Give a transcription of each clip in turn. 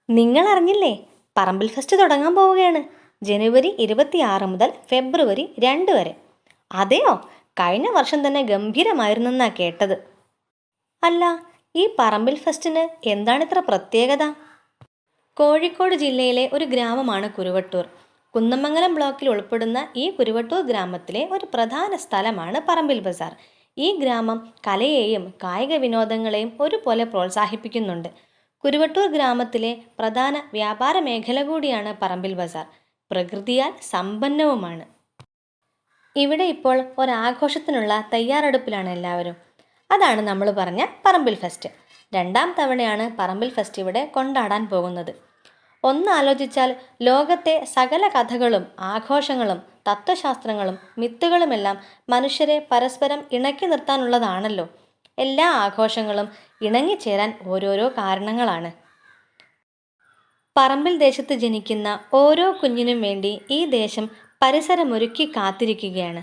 നിങ്ങൾ അറിഞ്ഞില്ലേ? പറമ്പിൽ ഫെസ്റ്റ് തുടങ്ങാൻ പോവുകയാണ്. ജനുവരി 26 മുതൽ ഫെബ്രുവരി 2 വരെ. അതെയോ? കഴിഞ്ഞ വർഷം തന്നെ ഗംഭീരമായിരുന്നെന്നാ കേട്ടത്. അല്ല, ഈ പറമ്പിൽ ഫെസ്റ്റിന് എന്താണിത്ര പ്രത്യേകത? കോഴിക്കോട് ജില്ലയിലെ ഒരു ഗ്രാമമാണ് കുരുവട്ടൂർ. കുന്നമംഗലം ബ്ലോക്കിൽ ഉൾപ്പെടുന്ന ഈ കുരുവട്ടൂർ ഗ്രാമത്തിലെ ഒരു പ്രധാന സ്ഥലമാണ് പറമ്പിൽ ബസാർ. ഈ ഗ്രാമം കലയെയും കായിക വിനോദങ്ങളെയും ഒരുപോലെ പ്രോത്സാഹിപ്പിക്കുന്നുണ്ട്. കുരുവട്ടൂർ ഗ്രാമത്തിലെ പ്രധാന വ്യാപാര മേഖല കൂടിയാണ് പറമ്പിൽ ബസാർ. പ്രകൃതിയാൽ സമ്പന്നവുമാണ്. ഇവിടെ ഇപ്പോൾ ഒരാഘോഷത്തിനുള്ള തയ്യാറെടുപ്പിലാണ് എല്ലാവരും. അതാണ് നമ്മൾ പറഞ്ഞ പറമ്പിൽ ഫെസ്റ്റ്. 2ാം തവണയാണ് പറമ്പിൽ ഫെസ്റ്റ് ഇവിടെ കൊണ്ടാടാൻ പോകുന്നത്. ഒന്നാലോചിച്ചാൽ ലോകത്തെ സകല കഥകളും ആഘോഷങ്ങളും തത്വശാസ്ത്രങ്ങളും മിത്തുകളുമെല്ലാം മനുഷ്യരെ പരസ്പരം ഇണക്കി നിർത്താനുള്ളതാണല്ലോ. എല്ലാ ആഘോഷങ്ങളും ഇണങ്ങിച്ചേരാൻ ഓരോരോ കാരണങ്ങളാണ്. പറമ്പിൽ ദേശത്ത് ജനിക്കുന്ന ഓരോ കുഞ്ഞിനും വേണ്ടി ഈ ദേശം പരിസരമൊരുക്കി കാത്തിരിക്കുകയാണ്.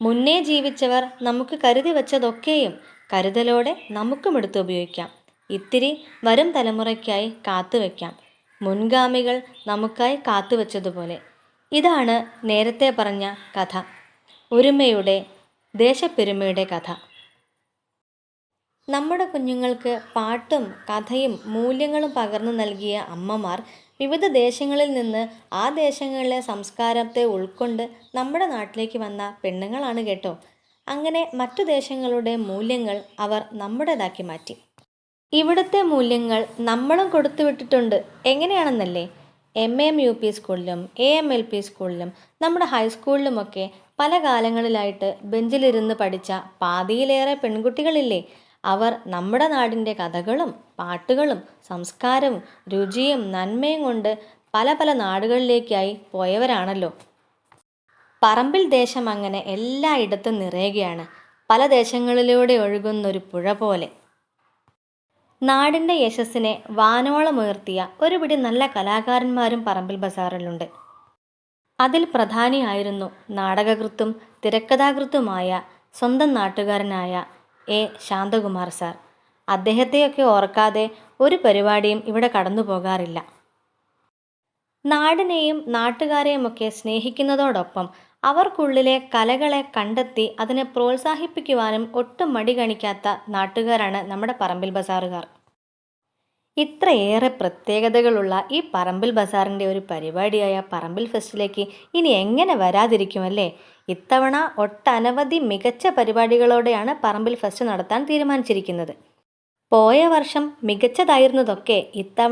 മുന്നേ ജീവിച്ചവർ നമുക്ക് കരുതി വച്ചതൊക്കെയും കരുതലോടെ നമുക്കും എടുത്ത് ഉപയോഗിക്കാം. ഇത്തിരി വരും തലമുറയ്ക്കായി കാത്തുവെക്കാം, മുൻഗാമികൾ നമുക്കായി കാത്തുവച്ചതുപോലെ. ഇതാണ് നേരത്തെ പറഞ്ഞ കഥ, ഒരുമയുടെ ദേശപ്പെരുമയുടെ കഥ. നമ്മുടെ കുഞ്ഞുങ്ങൾക്ക് പാട്ടും കഥയും മൂല്യങ്ങളും പകർന്നു നൽകിയ അമ്മമാർ വിവിധ ദേശങ്ങളിൽ നിന്ന് ആ ദേശങ്ങളിലെ സംസ്കാരത്തെ ഉൾക്കൊണ്ട് നമ്മുടെ നാട്ടിലേക്ക് വന്ന പെണ്ണുങ്ങളാണ് കേട്ടോ. അങ്ങനെ മറ്റു ദേശങ്ങളുടെ മൂല്യങ്ങൾ അവർ നമ്മുടേതാക്കി മാറ്റി. ഇവിടുത്തെ മൂല്യങ്ങൾ നമ്മളും കൊടുത്തുവിട്ടിട്ടുണ്ട്. എങ്ങനെയാണെന്നല്ലേ? MAM-UP സ്കൂളിലും AMLP സ്കൂളിലും നമ്മുടെ ഹൈസ്കൂളിലുമൊക്കെ പല കാലങ്ങളിലായിട്ട് ബെഞ്ചിലിരുന്ന് പഠിച്ച പാതിയിലേറെ പെൺകുട്ടികളില്ലേ? അവർ നമ്മുടെ നാടിൻ്റെ കഥകളും പാട്ടുകളും സംസ്കാരവും രുചിയും നന്മയും കൊണ്ട് പല പല നാടുകളിലേക്കായി പോയവരാണല്ലോ. പറമ്പിൽ ദേശം അങ്ങനെ എല്ലായിടത്തും നിറയുകയാണ്, പല ദേശങ്ങളിലൂടെ ഒഴുകുന്നൊരു പുഴ പോലെ. നാടിൻ്റെ യശസ്സിനെ വാനോളം ഉയർത്തിയ ഒരുപിടി നല്ല കലാകാരന്മാരും പറമ്പിൽ ബസാറിലുണ്ട്. അതിൽ പ്രധാനിയായിരുന്നു നാടകകൃത്തും തിരക്കഥാകൃത്തുമായ സ്വന്തം നാട്ടുകാരനായ ശാന്തകുമാർ സാർ. അദ്ദേഹത്തെയൊക്കെ ഓർക്കാതെ ഒരു പരിപാടിയും ഇവിടെ കടന്നു പോകാറില്ല. നാടിനെയും നാട്ടുകാരെയുമൊക്കെ സ്നേഹിക്കുന്നതോടൊപ്പം അവർക്കുള്ളിലെ കലകളെ കണ്ടെത്തി അതിനെ പ്രോത്സാഹിപ്പിക്കുവാനും ഒട്ടും മടി കാണിക്കാത്ത നാട്ടുകാരാണ് നമ്മുടെ പറമ്പിൽ ബസാറുകാർ. ഇത്രയേറെ പ്രത്യേകതകളുള്ള ഈ പറമ്പിൽ ബസാറിൻ്റെ ഒരു പരിപാടിയായ പറമ്പിൽ ഫെസ്റ്റിലേക്ക് ഇനി എങ്ങനെ വരാതിരിക്കുമല്ലേ? ഇത്തവണ ഒട്ടനവധി മികച്ച പരിപാടികളോടെയാണ് പറമ്പിൽ ഫെസ്റ്റ് നടത്താൻ തീരുമാനിച്ചിരിക്കുന്നത്. പോയ വർഷം മികച്ചതായിരുന്നതൊക്കെ ഇത്തവണ